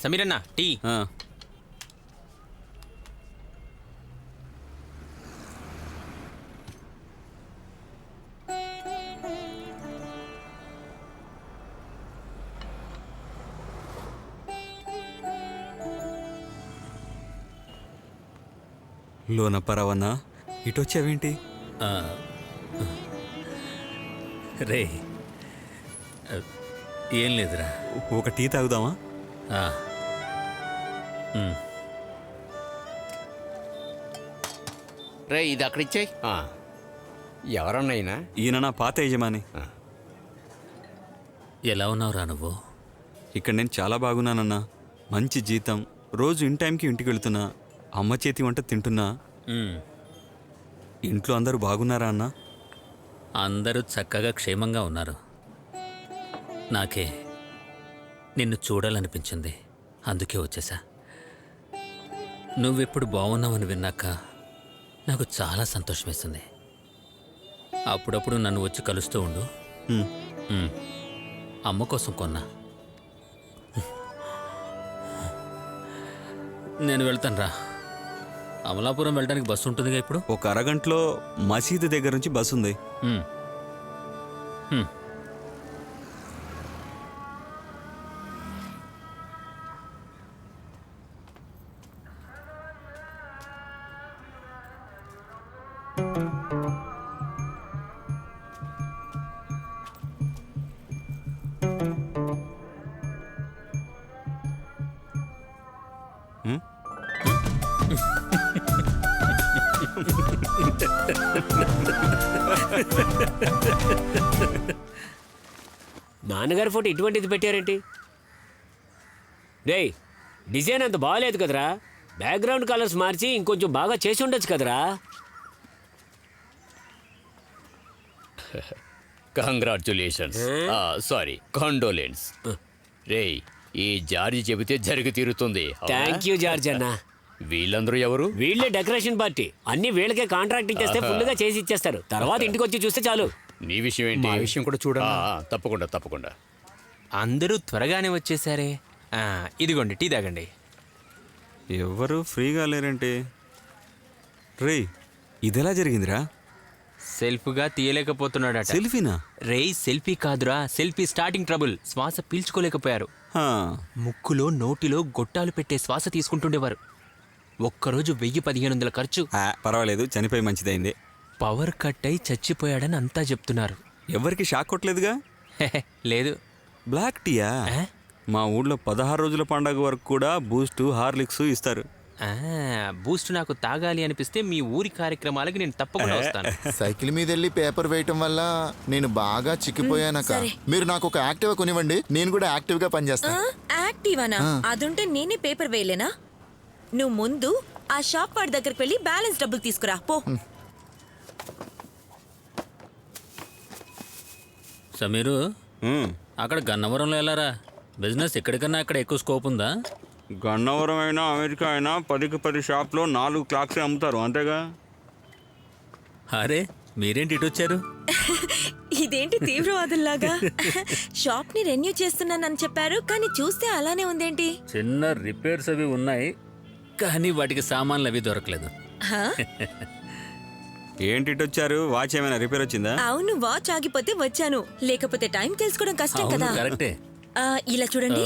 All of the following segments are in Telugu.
సమీరన్న టీ. లోనప్పరావన్నా ఇటొచ్చావేంటి? రే ఏం లేదురా, ఒక టీ తాగుదామా? రే ఇది అక్కడ ఇచ్చాయి. ఎవరన్నాయినా? ఈయన నా పాత యజమాని. ఎలా ఉన్నావురా నువ్వు? ఇక్కడ నేను చాలా బాగున్నానన్నా. మంచి జీతం, రోజు ఇన్ టైంకి ఇంటికి వెళ్తున్నా, అమ్మ చేతి వంట తింటున్నా. ఇంట్లో అందరూ బాగున్నారా అన్నా? అందరూ చక్కగా క్షేమంగా ఉన్నారు. నాకే నిన్ను చూడాలనిపించింది, అందుకే వచ్చేసా. నువ్వెప్పుడు బాగున్నావని విన్నాక నాకు చాలా సంతోషం వేస్తుంది. అప్పుడప్పుడు నన్ను వచ్చి కలుస్తూ ఉండు. అమ్మ కోసం కొన్నా. నేను వెళ్తాను రా. అమలాపురం వెళ్ళడానికి బస్సు ఉంటుందిగా ఇప్పుడు. ఒక అరగంటలో మసీదు దగ్గర నుంచి బస్సు ఉంది. నాన్నగారి ఫోటో ఇటువంటిది పెట్టారేంటి? రేయ్, డిజైన్ అంత బాగాలేదు కదరా. బ్యాక్గ్రౌండ్ కలర్స్ మార్చి ఇంకొంచెం బాగా చేసి ఉండొచ్చు కదరా. Congratulations, sorry condolence. రేయ్, ఈ జార్జి చెబితే జరిగి తీరుతుంది. థ్యాంక్ యూ జార్జ్ అన్న. వీళ్ళందరూ ఎవరు? వీళ్ళే డెకరేషన్ పార్టీ. అన్ని వీళ్ళకే కాంట్రాక్ట్ ఇచ్చేస్తే ఫుల్గా చేసి ఇచ్చేస్తారు. తర్వాత ఇంటికి వచ్చి చూస్తే చాలు. నీ విషయం ఏంటి? మా విషయం కూడా చూడండి. తప్పకుండా తప్పకుండా. అందరూ త్వరగానే వచ్చేసారే. ఇదిగోండి టీ తాగండి. ఎవరు ఫ్రీగా లేరంటే? రే, ఇదెలా జరిగిందిరా? సెల్ఫ్గా తీయలేకపోతున్నాడట. సెల్ఫీనా? రేయ్, సెల్ఫీ కాదురా, సెల్ఫీ స్టార్టింగ్ ట్రబుల్. శ్వాస పీల్చుకోలేకపోయారు. ముక్కులో నోటిలో గొట్టాలు పెట్టే శ్వాస తీసుకుంటుండేవారు. ఒక్కరోజు 1000-1500 ఖర్చు. పర్వాలేదు, చనిపోయి మంచిదైంది. పవర్ కట్ అయి చచ్చిపోయాడని అంతా చెప్తున్నారు. ఎవరికి షాక్ కొట్టలేదుగా? లేదు. బ్లాక్ టీయా? మా ఊళ్ళో 16 రోజుల పండగ వరకు కూడా బూస్ట్, హార్లిక్స్ ఇస్తారు. బూస్ట్ నాకు తాగాలి అనిపిస్తే మీ ఊరి కార్యక్రమాలకి నేను తప్పకుండా వస్తాను. సైకిల్ మీద వెళ్ళి పేపర్ వేయటం వల్ల నేను బాగా చిక్కిపోయానక్క. మీరు నాకు ఒక యాక్టివా కొనివ్వండి, నేను కూడా యాక్టివ్ గా పనిచేస్తాను. యాక్టివానా? అదుంటే నేనే పేపర్ వేయలేనా? నువ్వు ముందు ఆ షాప్ వాడి దగ్గరికి వెళ్ళి బ్యాలెన్స్ డబ్బులు తీసుకురా పో. సమీరు, అక్కడ గన్నవరంలో వెళ్ళారా? బిజినెస్ ఎక్కడికన్నా అక్కడ ఎక్కువ స్కోప్ ఉందా? గన్నవరం అయినా అమెరికా అయినా 10కి 10 షాప్లో 4 క్లాక్సే అమ్ముతారు, అంతేగా? అరే, మీరేంటి ఇటు వచ్చారు? ఇదేంటి తీవ్రవాదుల్లాగా? షాప్ ని రెన్యూ చేస్తున్నానని చెప్పారు, కానీ చూస్తే అలానే ఉందేంటి? చిన్న రిపేర్స్ అవి ఉన్నాయి, కానీ వాటికి సామాన్లు అవి దొరకలేదు. ఏంటి ఇటు వచ్చారు? వాచ్ ఏమైనా రిపేర్ వచ్చిందా? అవును, వాచ్ ఆగిపోతే వచ్చాను, లేకపోతే టైం తెలుసుకోవడం కష్టం కదా. కరెక్టే. ఇలా చూడండి,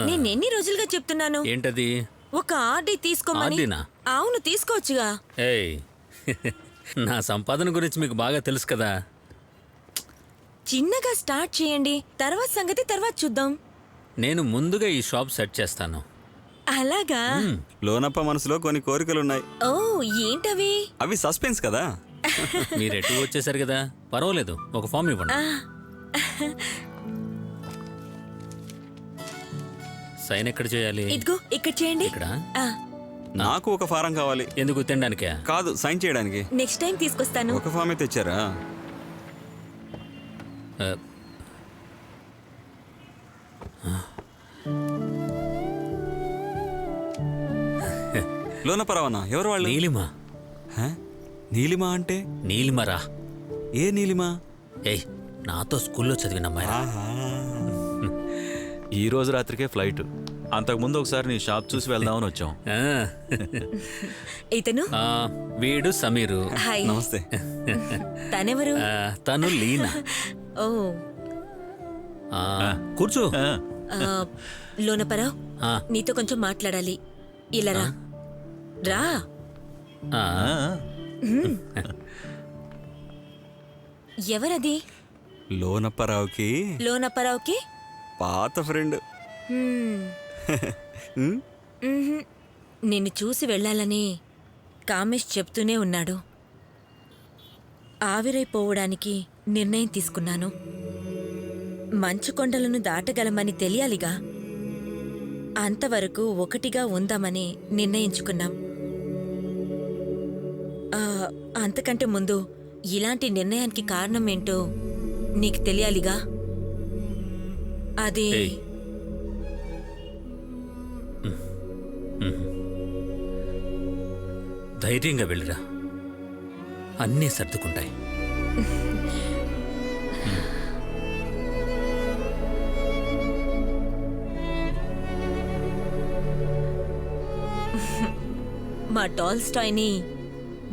నేను ఎన్ని రోజులుగా చెప్తున్నాను. ఏంటది? ఒక ఆర్డీ తీసుకోమని. అవును, తీసుకోవచ్చుగా. ఏయ్, నా సంపాదన గురించి మీకు బాగా తెలుసు కదా. చిన్నగా స్టార్ట్ చేయండి, తర్వాత సంగతి తర్వాత చూద్దాం. నేను ముందుగా ఈ షాప్ సెట్ చేస్తాను. అలాగా? లోనప్ప మనసులో కొన్ని కోరికలున్నాయి. ఓ, ఏంటవి? అవి సస్పెన్స్ కదా. మీరు ఎటు వచ్చేసారు కదా, పర్వాలేదు, ఒక ఫామ్ ఇవ్వండి. సైన్ ఎక్కడ చేయాలి? ఇదిగో ఇక్కడ చేయండి. ఇక్కడ? నాకు ఒక ఫారం కావాలి. ఎందుకు, తినడానికే? కాదు, సైన్ చేయడానికి. నెక్స్ట్ టైం తీసుకొస్తాను. ఒక ఫామే తెచ్చారా? లోన పరవానా ఎవరు వాళ్ళు? నీలిమ. హ? నీలిమా అంటే నీలిమరా. ఏ నీలిమా? ఏయ్, నాతో స్కూల్లో చదివిన అమ్మాయి. ఈ రోజు రాత్రికే ఫ్లైట్. అంతకుముందు ఒకసారి నీ షాప్ చూసి వెళ్దామని వచ్చాం. ఇతను వీడు సమీరు. హాయ్. నమస్తే. తనెవరు? తను లీనా. ఓ కూర్చో. లోనపరావు, ఆ. నీతో కొంచెం మాట్లాడాలి. ఇలా రా. రా. ఆ, ఎవరది? లోనప్పరావుకి లోనపరావుకి పాత ఫ్రెండ్. నిన్ను చూసి వెళ్ళాలని కామేష్ చెప్తూనే ఉన్నాడు. ఆవిరైపోవడానికి నిర్ణయం తీసుకున్నాను. మంచు కొండలను దాటగలమని తెలియాలిగా. అంతవరకు ఒకటిగా ఉందామని నిర్ణయించుకున్నాం. అంతకంటే ముందు ఇలాంటి నిర్ణయానికి కారణం ఏంటో నీకు తెలియాలిగా. అది ఏయ్. ధైర్యంగా వెళ్ళిరా, అన్నీ సర్దుకుంటాయి. మా టాల్స్టాయ్ని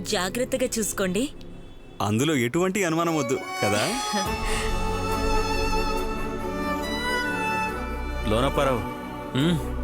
జాగ్రత్తగా చూసుకోండి. అందులో ఎటువంటి అనుమానం వద్దు కదా. లోనప్పారావు, ఉమ్,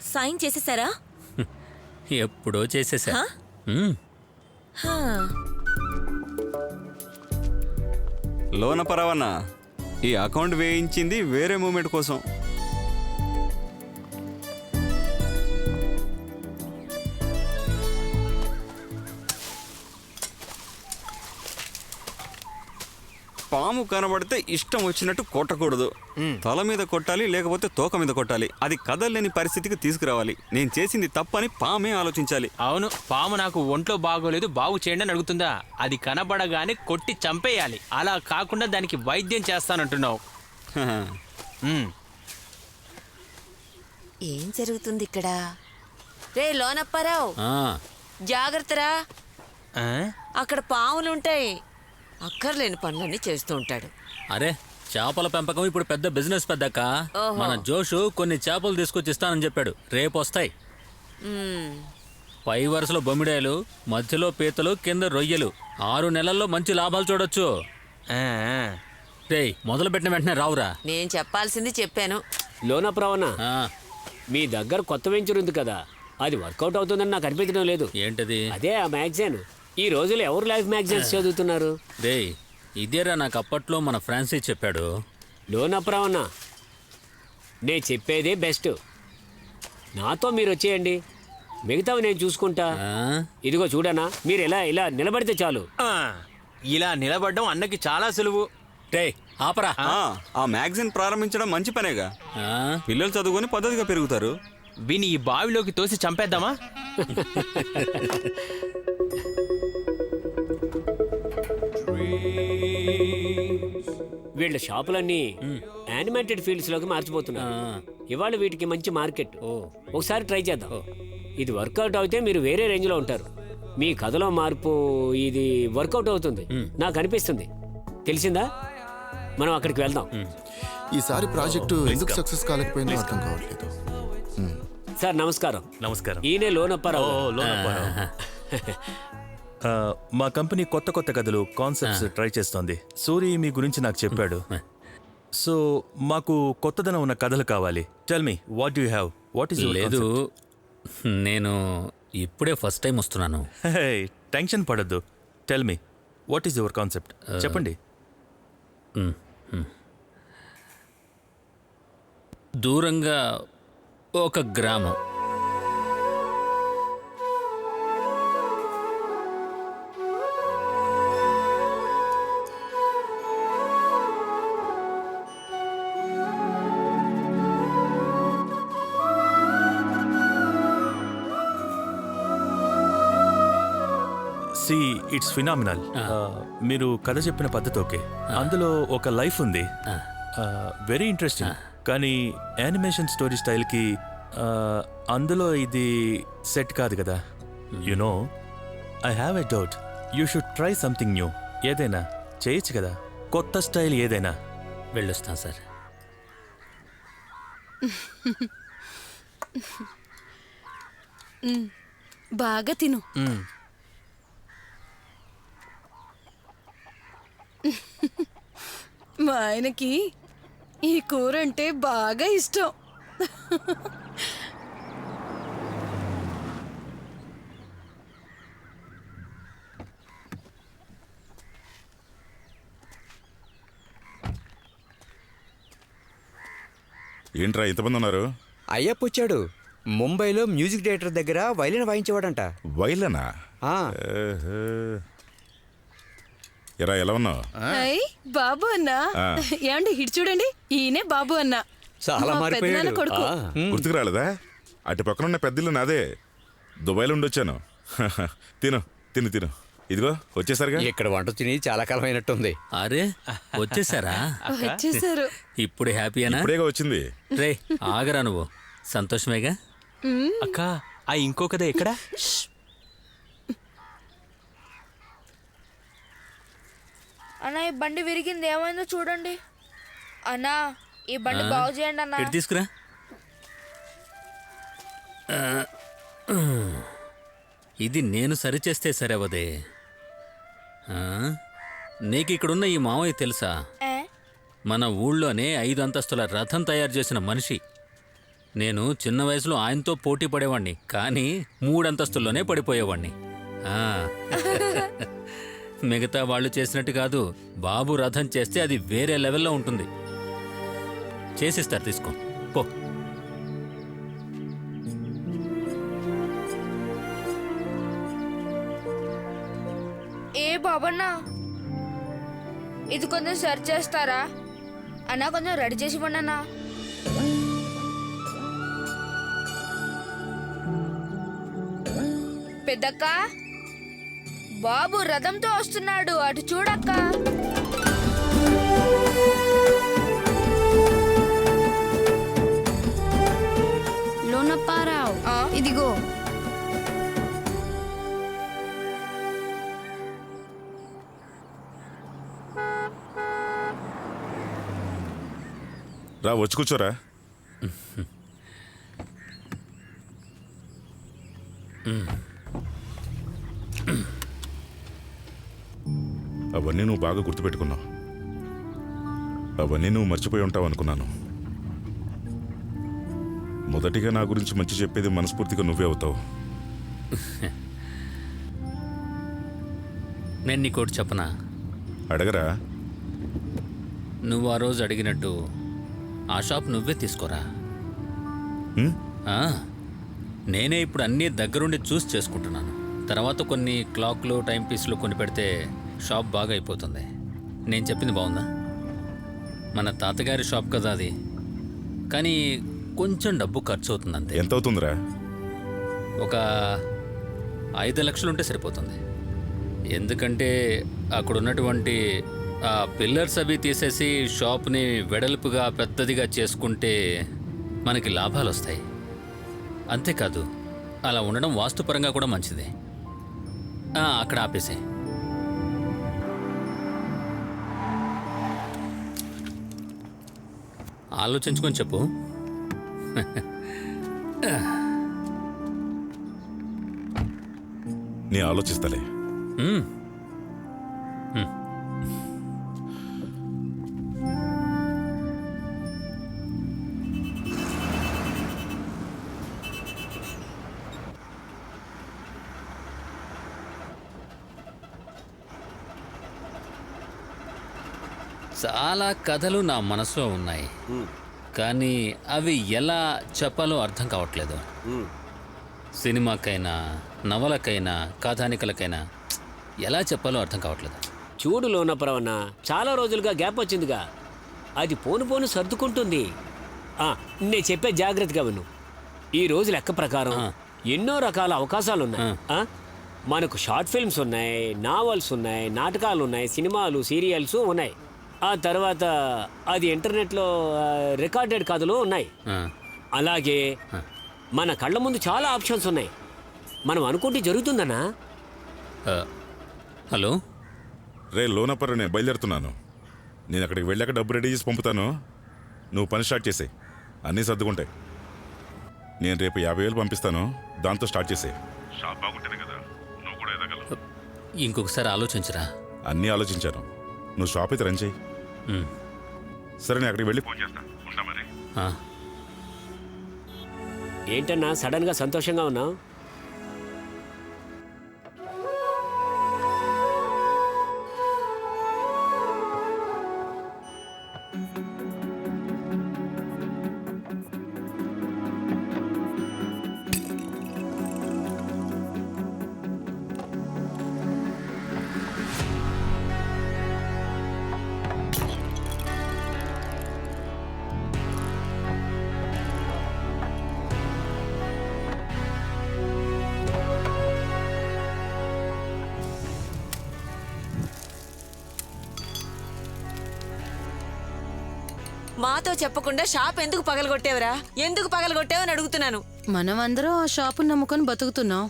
సైన్ చేసేసారా? ఎప్పుడో చేసేసా. హా? ఉమ్, హా. లోనపరవన్నా, ఈ అకౌంట్ వేయించింది వేరే మూమెంట్ కోసం. పాము కనబడితే ఇష్టం వచ్చినట్టు కొట్టకూడదు. తల మీద కొట్టాలి, లేకపోతే తోక మీద కొట్టాలి. అది కదలలేని పరిస్థితికి తీసుకురావాలి. నేను చేసింది తప్పని పామే ఆలోచించాలి. అవును, పాము నాకు ఒంట్లో బాగోలేదు, బాగు చేయండి అని అడుగుతుందా? అది కనబడగానే కొట్టి చంపేయాలి. అలా కాకుండా దానికి వైద్యం చేస్తానంటున్నావు. ఏం జరుగుతుంది ఇక్కడ? రే లోనప్పారావు, ఆ, జాగ్రత్తరా, ఆ? అక్కడ పాములుంటాయి. అక్కర్లేని పనులన్నీ చేస్తూ ఉంటాడు. అరే, చేపల పెంపకం ఇప్పుడు పెద్ద బిజినెస్ పెద్దక్క. ఓహో. మన జోషు కొన్ని చేపలు తీసుకొచ్చి ఇస్తానని చెప్పాడు. రేపు వస్తాయి. పై వరుసలో బొమ్మిడాయలు, మధ్యలో పీతలు, కింద రొయ్యలు. 6 నెలల్లో మంచి లాభాలు చూడొచ్చు. ఆ, ఆ. రేయ్, మొదలు పెట్టిన వెంటనే రావురా. నేను చెప్పాల్సింది చెప్పాను. లోనప్రావణ, ఆ, మీ దగ్గర కొత్త వెంచర్ ఉంది కదా, అది వర్కౌట్ అవుతుందని నాకు అనిపించడం లేదు. ఏంటది? అదే ఆ మ్యాగజైన్. ఈ రోజుల్లో ఎవరు లైఫ్ మ్యాగజైన్స్ చదువుతున్నారు? రేయ్, ఇదేరా నాకు అప్పట్లో మన ఫ్రాన్సిస్ చెప్పాడు. లోనప్రావణ, నేను చెప్పేదే బెస్ట్. నాతో మీరు వచ్చేయండి, మిగతావి నేను చూసుకుంటా. ఆ? ఇదిగో చూడనా, మీరు ఇలా నిలబడితే చాలు. ఆ, ఇలా నిలబడ్డం అన్నకి చాలా సులువు. రేయ్, ఆపరా. ఆ మ్యాగజైన్ ప్రారంభించడం మంచి పనేగా. ఆ? పిల్లలు చదువుకొని పద్ధతిగా పెరుగుతారు. విని ఈ బావిలోకి తోసి చంపేద్దామా? వీళ్ళ షాపులన్నీ యానిమేటెడ్ ఫీల్డ్స్ లోకి మార్చిపోతున్నారు. ఇవాళ వీటికి మంచి మార్కెట్. ఒకసారి ట్రై చేద్దాం. ఇది వర్కౌట్ అయితే మీరు వేరే రేంజ్ లో ఉంటారు. మీ కథలో మార్పు ఇది వర్కౌట్ అవుతుంది నాకు అనిపిస్తుంది. తెలిసిందా? మనం అక్కడికి వెళ్దాం. ఈసారి ప్రాజెక్టు ఎందుకు సక్సెస్ కాలేకపోయిందో అర్థం కావట్లేదు. సార్ నమస్కారం. నమస్కారం. ఈయనే లోనప్పారావు. మా కంపెనీ కొత్త కొత్త కథలు, కాన్సెప్ట్స్ ట్రై చేస్తోంది. సూరి మీ గురించి నాకు చెప్పాడు. సో మాకు కొత్తదనం ఉన్న కథలు కావాలి. Tell me, what you have? What is లేదు, నేను ఇప్పుడే ఫస్ట్ టైం వస్తున్నాను. టెన్షన్ పడద్దు. Tell me, what is your concept? చెప్పండి. దూరంగా ఒక గ్రామం. See it's phenomenal. మీరు కథ చెప్పిన పద్ధతి ఓకే, అందులో ఒక లైఫ్ ఉంది, వెరీ ఇంట్రెస్టింగ్. కానీ యానిమేషన్ స్టోరీ స్టైల్కి అందులో ఇది సెట్ కాదు కదా. You know, I have a doubt. You should try something new. ఏదైనా చేయొచ్చు కదా, కొత్త స్టైల్ ఏదైనా. వెళ్ళొస్తాను సార్. బాగా తిను. మా ఆయనకి ఈ కూర అంటే బాగా ఇష్టం. ఏంట్రా ఇంతమంది ఉన్నారు? అయ్యప్ప వచ్చాడు. ముంబైలో మ్యూజిక్ డైరెక్టర్ దగ్గర వైలిన్ వాయించేవాడంట. వైలనా? ఎరా ఎలా ఉన్నావు? బాబు అన్నా. ఏమండి ఇటు చూడండి, ఈయనే బాబు అన్నా. చాలా మారిపోయాడు. కొడుకు. గుర్తుకు రాలేదా? అటు పక్కన ఉన్న పెద్దిల్లు నాదే. దుబాయ్లో ఉండొచ్చాను. తిను తిను తిను. ఇదిగో వచ్చేసరిగా. ఇక్కడ వంట తిని చాలా కాలం అయినట్టుంది. అరే వచ్చేసారా? వచ్చేసారు. ఇప్పుడు హ్యాపీయేనా? ఇప్పుడేగా వచ్చింది. రే ఆగరా నువ్వు. సంతోషమేగా? అక్క ఆ ఇంకో కథ ఎక్కడా? అన్నా ఈ బండి విరిగింది, ఏమైందో చూడండి. అన్నా ఈ బండి బాగు చేయండి అన్నా. ఇటు తీసుకురా. ఇది నేను సరిచేస్తే సరేవదే. నీకు ఇక్కడున్న ఈ మావయ్య తెలుసా? మన ఊళ్ళోనే 5 అంతస్తుల రథం తయారు చేసిన మనిషి. నేను చిన్న వయసులో ఆయనతో పోటీ పడేవాణ్ణి, కానీ 3 అంతస్తుల్లోనే పడిపోయేవాణ్ణి. మిగతా వాళ్ళు చేసినట్టు కాదు, బాబు రథం చేస్తే అది వేరే లెవెల్లో ఉంటుంది. చేసిస్తారు, తీసుకో పో. ఏ బాబన్నా, ఇది కొంచెం సరి చేస్తారా అన్నా? కొంచెం రెడీ చేసి ఇవ్వండి అన్నా. పెద్దక్క, బాబు రథంతో వస్తున్నాడు, అటు చూడక్క. లోనప్పారావు, ఇదిగో. రా వచ్చి కూర్చోరా. అవన్నీ నువ్వు బాగా గుర్తుపెట్టుకున్నావు. అవన్నీ నువ్వు మర్చిపోయి ఉంటావు అనుకున్నాను. మొదటిగా నా గురించి మంచి చెప్పేది మనస్ఫూర్తిగా నువ్వే అవుతావు. నేను నీకోటి చెప్పనా? అడగరా. నువ్వు ఆ రోజు అడిగినట్టు ఆ షాప్ నువ్వే తీసుకోరా. నేనే ఇప్పుడు అన్నీ దగ్గరుండి చూసి చేసుకుంటున్నాను. తర్వాత కొన్ని క్లాక్లు, టైం పీస్లు కొని పెడితే షాప్ బాగా అయిపోతుంది. నేను చెప్పింది బాగుందా? మన తాతగారి షాప్ కదా అది, కానీ కొంచెం డబ్బు ఖర్చు అవుతుంది అంతే. ఎంత అవుతుందిరా? ఒక 5 లక్షలుంటే సరిపోతుంది. ఎందుకంటే అక్కడ ఉన్నటువంటి ఆ పిల్లర్స్ అవి తీసేసి షాప్ని వెడల్పుగా పెద్దదిగా చేసుకుంటే మనకి లాభాలు వస్తాయి. అంతేకాదు అలా ఉండడం వాస్తుపరంగా కూడా మంచిది. అక్కడ ఆపేసే. ఆలోచించుకొని చెప్పు. నీ ఆలోచిస్తలే. చాలా కథలు నా మనసులో ఉన్నాయి. కానీ అవి ఎలా చెప్పాలో అర్థం కావట్లేదు. సినిమాకైనా నవలకైనా కథానికలకైనా ఎలా చెప్పాలో అర్థం కావట్లేదు. చూడు లోనప్రవణ, చాలా రోజులుగా గ్యాప్ వచ్చిందిగా, అది పోను పోను సర్దుకుంటుంది. నేను చెప్పే జాగ్రత్తగా విను. ఈ రోజు లెక్క ప్రకారం ఎన్నో రకాల అవకాశాలు ఉన్నాయి. మనకు షార్ట్ ఫిల్మ్స్ ఉన్నాయి, నావల్స్ ఉన్నాయి, నాటకాలు ఉన్నాయి, సినిమాలు, సీరియల్స్ ఉన్నాయి. ఆ తర్వాత అది ఇంటర్నెట్లో రికార్డెడ్ కథలు ఉన్నాయి. అలాగే మన కళ్ళ ముందు చాలా ఆప్షన్స్ ఉన్నాయి. మనం అనుకుంటే జరుగుతుందన్నా. హలో రే లోనప్పర్, నేను బయలుదేరుతున్నాను. నేను అక్కడికి వెళ్ళాక డబ్బు రెడీ చేసి పంపుతాను. నువ్వు పని స్టార్ట్ చేసే, అన్నీ సర్దుకుంటాయి. నేను రేపు 50,000 పంపిస్తాను, దాంతో స్టార్ట్ చేసే. షాప్ బాగుంటేనే కదా నువ్వు కూడా ఎదగలవు. ఇంకొకసారి ఆలోచించరా. అన్నీ ఆలోచించాను, నువ్వు షాప్ అయితే రన్ చేయి. సరే, నేను అక్కడికి వెళ్ళి ఫోన్ చేస్తాను. ఉంటా మరి. ఏంటన్నా సడన్గా సంతోషంగా ఉన్నావు? మాతో చెప్పకుండా షాప్ ఎందుకు పగలగొట్టేవరా? ఎందుకు పగలగొట్టావని అడుగుతున్నాను. మనమందరం ఆ షాపుని నమ్ముకొని బతుకుతున్నాం.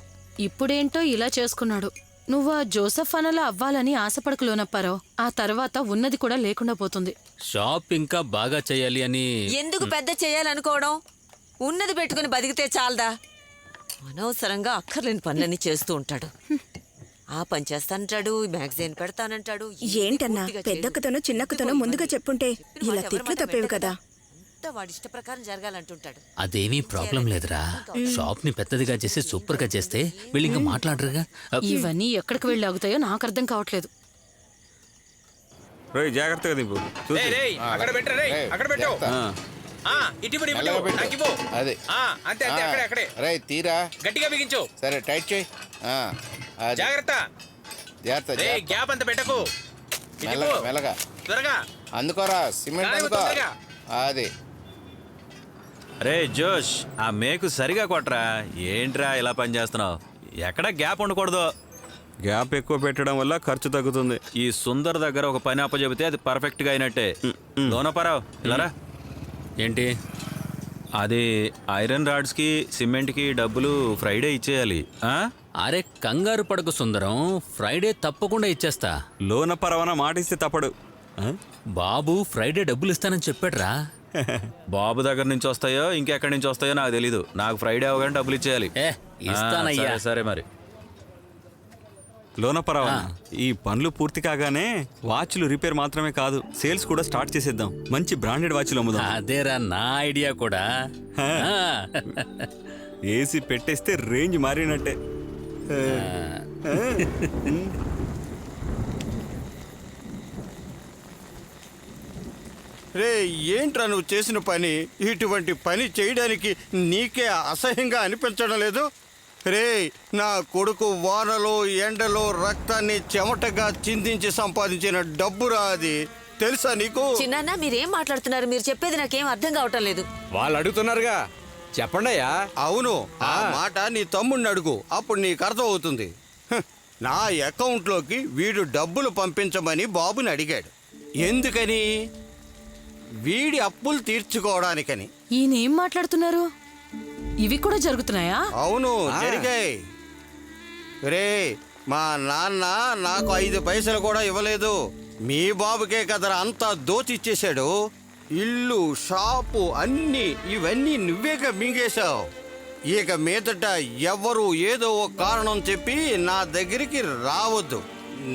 ఇప్పుడేంటో ఇలా చేసుకున్నాడు. నువ్వు ఆ జోసెఫ్ అనలా అవ్వాలని ఆశపడకు లోనప్పారావు. ఆ తర్వాత ఉన్నది కూడా లేకుండా పోతుంది. షాప్ ఇంకా బాగా చేయాలి అని ఎందుకు పెద్ద చేయాలనుకోవడం? ఉన్నది పెట్టుకుని బతికితే చాలదా? అనవసరంగా అక్కర్లేని పనులన్నీ చేస్తూ ఉంటాడు. ఆ పని చేస్తానంటాడు, మ్యాగజైన్ పెడతానంటాడు. ఏంటన్నా, పెద్దక్కతోనూ చిన్నక్కతోనూ ముందుగా చెప్పుంటే ఇలా తిట్లు తప్పేవి కదా. వాడి ఇష్ట ప్రకారం జరగాలంటుంటాడు. అదేమీ ప్రాబ్లం లేదురా. షాప్ ని పెద్దదిగా చేసి సూపర్ గా చేస్తే వీళ్ళు ఇంకా మాట్లాడరుగా. ఇవన్నీ ఎక్కడికి వెళ్ళి ఆగుతాయో నాకు అర్థం కావట్లేదు. జాగ్రత్తగా దింపు. తీరా గట్టిగా బిగించు. సరే, టైట్ చేయి. జాగ్రత్త. గ్యాప్ అంత పెట్టకు. మెల్లగా త్వరగా అందుకోరా, సిమెంట్ అందుకో. అది రే జోష్, ఆ మేకు సరిగా కొట్రా. ఏంట్రా ఇలా పని చేస్తున్నావు? ఎక్కడ గ్యాప్ ఉండకూడదు. గ్యాప్ ఎక్కువ పెట్టడం వల్ల ఖర్చు తగ్గుతుంది. ఈ సుందర్ దగ్గర ఒక పని అప్పచెబితే అది పర్ఫెక్ట్గా అయినట్టే. లోనపరావు ఇలారా. ఏంటి అది? ఐరన్ రాడ్స్కి సిమెంట్కి డబ్బులు ఫ్రైడే ఇచ్చేయాలి. అరే కంగారు పడకు సుందరం, ఫ్రైడే తప్పకుండా ఇచ్చేస్తా. లోనపరవన మాటిస్తే తప్పడు. బాబు ఫ్రైడే డబ్బులు ఇస్తానని చెప్పాడురా. బాబు దగ్గర నుంచి వస్తాయో ఇంకెక్కడి నుంచి వస్తాయో నాకు తెలీదు. నాకు ఫ్రైడే అవగానే డబ్బులు ఇచ్చేయాలి. ఇస్తానయ్యా. సరే మరి. లోనపరవన, ఈ పనులు పూర్తి కాగానే వాచ్లు రిపేర్ మాత్రమే కాదు, సేల్స్ కూడా స్టార్ట్ చేసేద్దాం. మంచి బ్రాండెడ్ వాచ్లు అమ్ముదాం. అదేరా నా ఐడియా కూడా. ఏసీ పెట్టేస్తే రేంజ్ మారినట్టే. రే, ఏంట్రా నువ్వు చేసిన పని? ఇటువంటి పని చేయడానికి నీకే అసహ్యంగా అనిపించడం లేదు? రే, నా కొడుకు వానలో ఎండలో రక్తాన్ని చెమటగా చిందించి సంపాదించిన డబ్బురా అది. తెలుసా నీకు? చిన్న మీరేం మాట్లాడుతున్నారు? మీరు చెప్పేది నాకేం అర్థం కావటం లేదు. వాళ్ళు అడుగుతున్నారుగా, చెప్పండియా. అవును, ఆ మాట నీ తమ్ముడిని అడుగు, అప్పుడు నీకు అర్థం అవుతుంది. నా అకౌంట్లోకి వీడు డబ్బులు పంపించమని బాబుని అడిగాడు. ఎందుకని? వీడి అప్పులు తీర్చుకోవడానికని. ఈయనేం మాట్లాడుతున్నారు? ఇవి కూడా జరుగుతున్నాయా? అవును, జరిగాయి. రే, మా నాన్న నాకు 5 పైసలు కూడా ఇవ్వలేదు. మీ బాబుకే కదరా అంతా దోచిచ్చేశాడు. ఇల్లు, షాపు అన్నీ ఇవన్నీ నువ్వేగా మింగేశావు. ఇక మీదట ఎవరు ఏదో ఒక కారణం చెప్పి నా దగ్గరికి రావద్దు,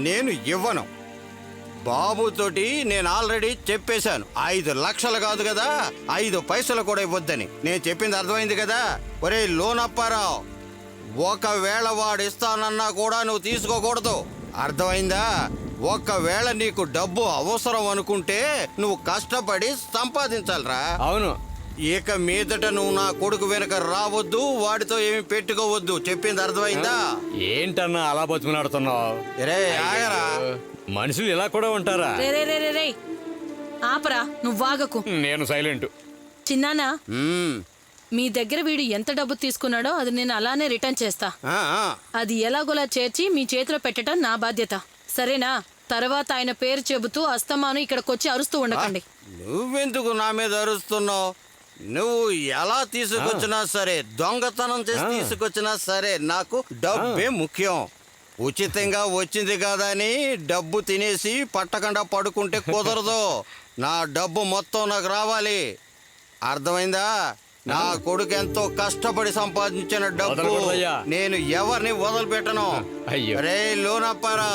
నేను ఇవ్వను. బాబుతోటి నేను ఆల్రెడీ చెప్పేశాను, 5 లక్షలు కాదు కదా, 5 పైసలు కూడా ఇవ్వద్దని. నేను చెప్పింది అర్థమైంది కదా? ఒరే లోనప్పారావు, ఒకవేళ వాడు ఇస్తానన్నా కూడా నువ్వు తీసుకోకూడదు, అర్థమైందా? ఒకవేళ నీకు డబ్బు అవసరం అనుకుంటే నువ్వు కష్టపడి సంపాదించాలిరా. అవును. ఇక మీదట నువ్వు నా కొడుకు వెనక రావద్దు, వాడితో ఏమి పెట్టుకోవద్దు. చెప్పింది అర్థమైందా? ఏంటన్నా అలా బతుకులాడుతున్నావు? రే ఆగరా. మనుషులు ఇలా కూడా ఉంటారా? రే రే రే రే రే ఆపరా, నువ్వు వాగకు. నేను సైలెంట్. చిన్నానా, మీ దగ్గర వీడు ఎంత డబ్బు తీసుకున్నాడో అది నేను అలానే రిటర్న్ చేస్తా. అది ఎలాగోలా చేర్చి మీ చేతిలో పెట్టడం నా బాధ్యత, సరేనా? తర్వాత ఆయన పేరు చెబుతూ అస్తమాను ఇక్కడికొచ్చి అరుస్తూ ఉండకండి. నువ్వెందుకు నా మీద అరుస్తున్నావు? నువ్వు ఎలా తీసుకొచ్చినా సరే, దొంగతనం చేసి తీసుకొచ్చినా సరే, నాకు డబ్బే ముఖ్యం. ఉచితంగా వచ్చింది కదా అని డబ్బు తినేసి పట్టకుండా పడుకుంటే కుదరదు. నా డబ్బు మొత్తం నాకు రావాలి, అర్థమైందా? నా కొడుకు ఎంతో కష్టపడి సంపాదించిన డబ్బు నేను ఎవరిని వదిలిపెట్టను. రే లోనప్పారా,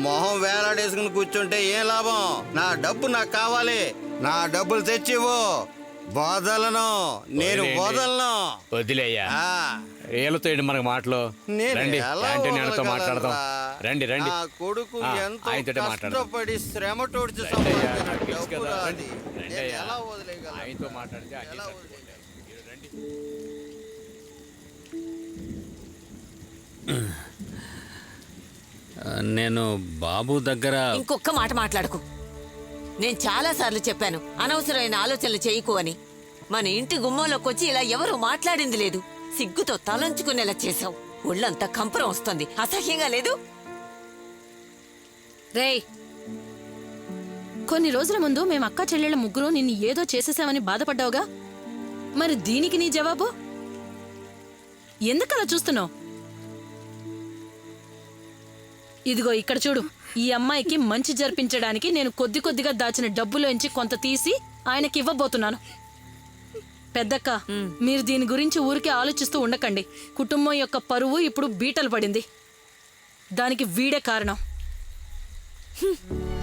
మొహం వేలాడేసుకుని కూర్చుంటే ఏం లాభం? నా డబ్బు నాకు కావాలి, నా డబ్బులు తెచ్చివ్వు. వదలను, నేను వదలను. వదిలేయ్యా, ఏళ్ళతో ఏంటి మనకు మాటలు? రండి, యాంటోనియాతో మాట్లాడదాం. రండి రండి. నా కొడుకు ఎంతో ఆయనతో మాట్లాడదాం. కష్టపడి శ్రమ తోడిచి సంపాదించిన డబ్బు రా అది. నేను ఎలా వదిలేయగలను? ఆయనతో మాట్లాడితే ఎలా వదిలేయగలను? నేను బాబు దగ్గర ఇంకొక్క మాట మాట్లాడకు. నేను చాలా సార్లు చెప్పాను అనవసరమైన ఆలోచనలు చేయకు అని. మన ఇంటి గుమ్మంలోకి వచ్చి ఇలా ఎవరు మాట్లాడింది లేదు. సిగ్గుతో తలంచుకునేలా చేశావు. ఒళ్ళంతా కంపరం వస్తుంది, అసహ్యంగా లేదు? రేయ్, కొన్ని రోజుల ముందు మేము అక్క చెల్లెళ్ళ ముగ్గురు నిన్ను ఏదో చేసేసామని బాధపడ్డావుగా, మరి దీనికి నీ జవాబు? ఎందుకలా చూస్తున్నావు? ఇదిగో ఇక్కడ చూడు, ఈ అమ్మాయికి మంచి జరిపించడానికి నేను కొద్ది కొద్దిగా దాచిన డబ్బులోంచి కొంత తీసి ఆయనకి ఇవ్వబోతున్నాను. పెద్దక్క, మీరు దీని గురించి ఊరికే ఆలోచిస్తూ ఉండకండి. కుటుంబం యొక్క పరువు ఇప్పుడు బీటలు పడింది, దానికి వీడే కారణం.